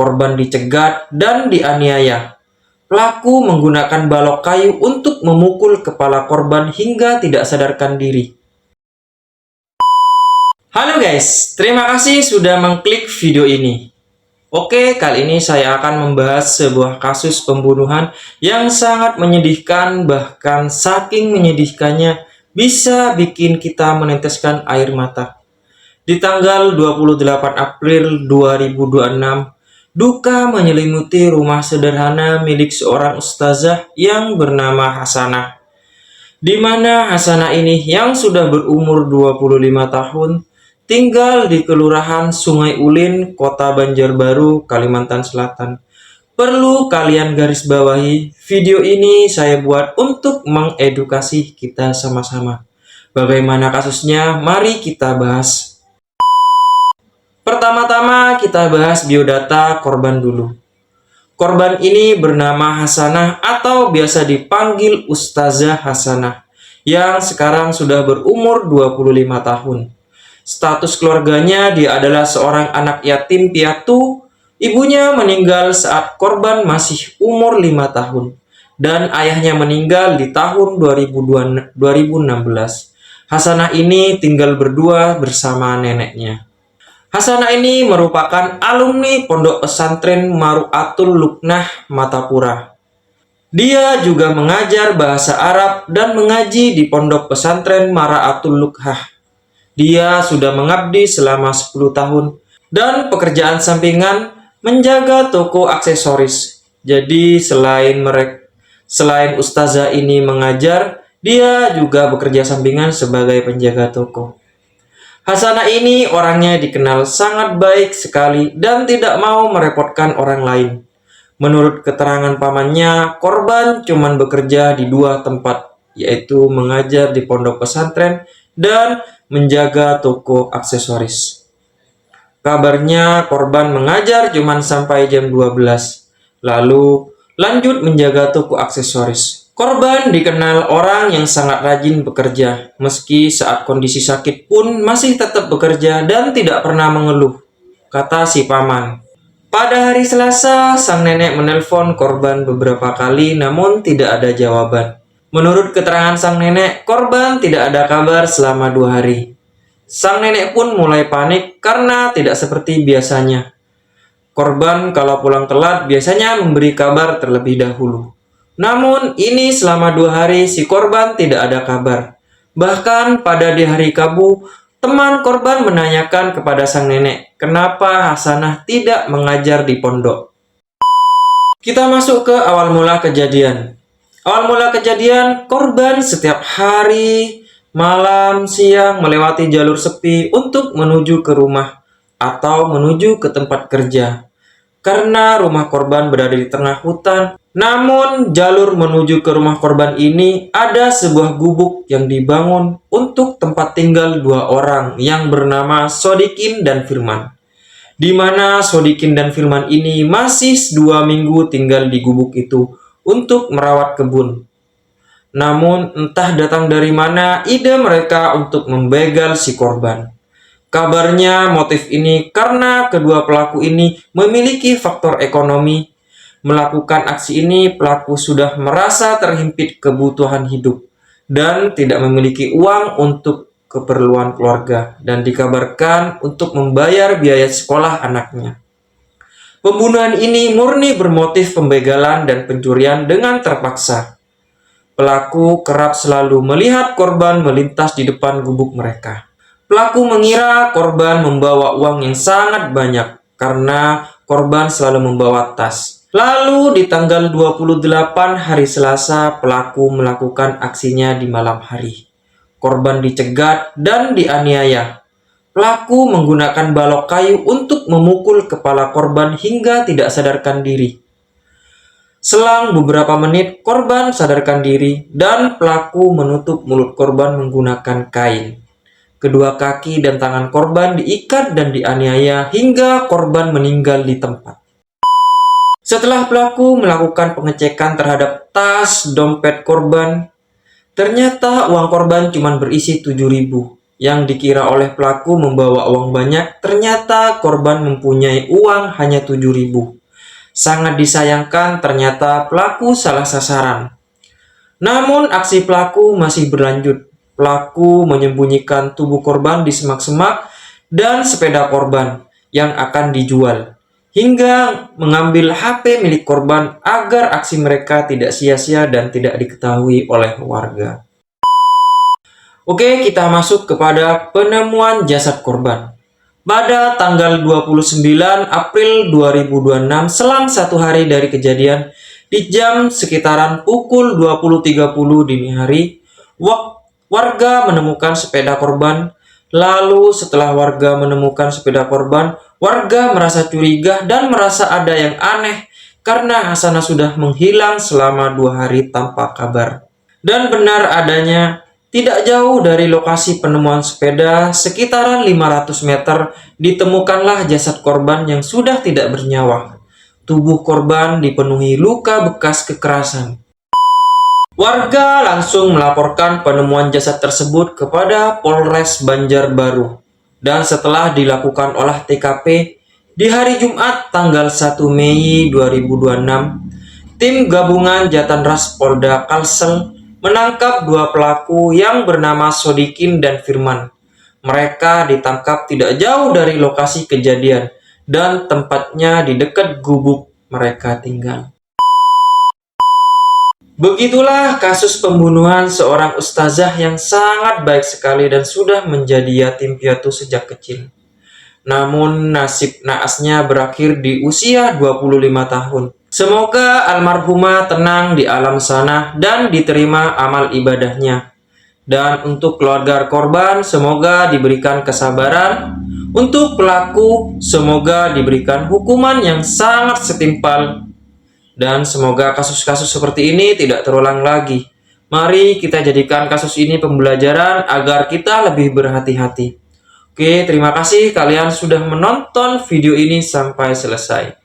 Korban dicegat dan dianiaya. Pelaku menggunakan balok kayu untuk memukul kepala korban hingga tidak sadarkan diri. Halo guys, terima kasih sudah mengklik video ini. Oke, kali ini saya akan membahas sebuah kasus pembunuhan yang sangat menyedihkan, bahkan saking menyedihkannya bisa bikin kita meneteskan air mata. Di tanggal 28 April 2026, duka menyelimuti rumah sederhana milik seorang ustazah yang bernama Hasanah. Di mana Hasanah ini yang sudah berumur 25 tahun, tinggal di Kelurahan Sungai Ulin, Kota Banjarbaru, Kalimantan Selatan. Perlu kalian garis bawahi, video ini saya buat untuk mengedukasi kita sama-sama. Bagaimana kasusnya? Mari kita bahas. Pertama-tama kita bahas biodata korban dulu. Korban ini bernama Hasanah atau biasa dipanggil Ustazah Hasanah, yang sekarang sudah berumur 25 tahun. Status keluarganya, dia adalah seorang anak yatim piatu. Ibunya meninggal saat korban masih umur 5 tahun. Dan ayahnya meninggal di tahun 2016. Hasanah ini tinggal berdua bersama neneknya. Hasanah ini merupakan alumni Pondok Pesantren Maru'atul Luknah Matapura. Dia juga mengajar bahasa Arab dan mengaji di Pondok Pesantren Mara'atul Lukhah. Dia sudah mengabdi selama 10 tahun dan pekerjaan sampingan menjaga toko aksesoris. Jadi selain ustazah ini mengajar, dia juga bekerja sampingan sebagai penjaga toko. Hasanah ini orangnya dikenal sangat baik sekali dan tidak mau merepotkan orang lain. Menurut keterangan pamannya, korban cuma bekerja di 2 tempat, yaitu mengajar di pondok pesantren dan menjaga toko aksesoris. Kabarnya korban mengajar cuma sampai jam 12, lalu lanjut menjaga toko aksesoris. Korban dikenal orang yang sangat rajin bekerja, meski saat kondisi sakit pun masih tetap bekerja dan tidak pernah mengeluh, kata si paman. Pada hari Selasa, sang nenek menelpon korban beberapa kali namun tidak ada jawaban. Menurut keterangan sang nenek, korban tidak ada kabar selama 2 hari. Sang nenek pun mulai panik karena tidak seperti biasanya. Korban kalau pulang telat biasanya memberi kabar terlebih dahulu. Namun ini selama 2 hari si korban tidak ada kabar. Bahkan pada di hari Rabu, teman korban menanyakan kepada sang nenek, kenapa Hasanah tidak mengajar di pondok. Kita masuk ke awal mula kejadian. Awal mula kejadian, korban setiap hari, malam, siang melewati jalur sepi untuk menuju ke rumah atau menuju ke tempat kerja. Karena rumah korban berada di tengah hutan, namun jalur menuju ke rumah korban ini ada sebuah gubuk yang dibangun untuk tempat tinggal 2 orang yang bernama Sodikin dan Firman. Di mana Sodikin dan Firman ini masih 2 minggu tinggal di gubuk itu untuk merawat kebun. Namun entah datang dari mana ide mereka untuk membegal si korban. Kabarnya motif ini karena kedua pelaku ini memiliki faktor ekonomi. Melakukan aksi ini pelaku sudah merasa terhimpit kebutuhan hidup dan tidak memiliki uang untuk keperluan keluarga dan dikabarkan untuk membayar biaya sekolah anaknya. Pembunuhan ini murni bermotif pembegalan dan pencurian dengan terpaksa. Pelaku kerap selalu melihat korban melintas di depan gubuk mereka. Pelaku mengira korban membawa uang yang sangat banyak karena korban selalu membawa tas. Lalu di tanggal 28 hari Selasa, pelaku melakukan aksinya di malam hari. Korban dicegat dan dianiaya. Pelaku menggunakan balok kayu untuk memukul kepala korban hingga tidak sadarkan diri. Selang beberapa menit, korban sadarkan diri dan pelaku menutup mulut korban menggunakan kain. Kedua kaki dan tangan korban diikat dan dianiaya hingga korban meninggal di tempat. Setelah pelaku melakukan pengecekan terhadap tas dompet korban, ternyata uang korban cuma berisi 7.000, Yang dikira oleh pelaku membawa uang banyak, ternyata korban mempunyai uang hanya 7.000. Sangat disayangkan ternyata pelaku salah sasaran. Namun aksi pelaku masih berlanjut. Pelaku menyembunyikan tubuh korban di semak-semak dan sepeda korban yang akan dijual, hingga mengambil HP milik korban agar aksi mereka tidak sia-sia dan tidak diketahui oleh warga. Oke, kita masuk kepada penemuan jasad korban. Pada tanggal 29 April 2026, selang satu hari dari kejadian, di jam sekitaran pukul 20.30 dini hari, warga menemukan sepeda korban. Lalu setelah warga menemukan sepeda korban, warga merasa curiga dan merasa ada yang aneh karena Hasanah sudah menghilang selama 2 hari tanpa kabar. Dan benar adanya, tidak jauh dari lokasi penemuan sepeda, sekitaran 500 meter, ditemukanlah jasad korban yang sudah tidak bernyawa. Tubuh korban dipenuhi luka bekas kekerasan. Warga langsung melaporkan penemuan jasad tersebut kepada Polres Banjarbaru. Dan setelah dilakukan olah TKP, di hari Jumat tanggal 1 Mei 2026, tim gabungan Jatanras Polda Kalsel menangkap 2 pelaku yang bernama Sodikin dan Firman. Mereka ditangkap tidak jauh dari lokasi kejadian dan tempatnya di dekat gubuk mereka tinggal. Begitulah kasus pembunuhan seorang ustazah yang sangat baik sekali dan sudah menjadi yatim piatu sejak kecil. Namun nasib naasnya berakhir di usia 25 tahun. Semoga almarhumah tenang di alam sana dan diterima amal ibadahnya. Dan untuk keluarga korban, semoga diberikan kesabaran. Untuk pelaku, semoga diberikan hukuman yang sangat setimpal. Dan semoga kasus-kasus seperti ini tidak terulang lagi. Mari kita jadikan kasus ini pembelajaran agar kita lebih berhati-hati. Oke, terima kasih kalian sudah menonton video ini sampai selesai.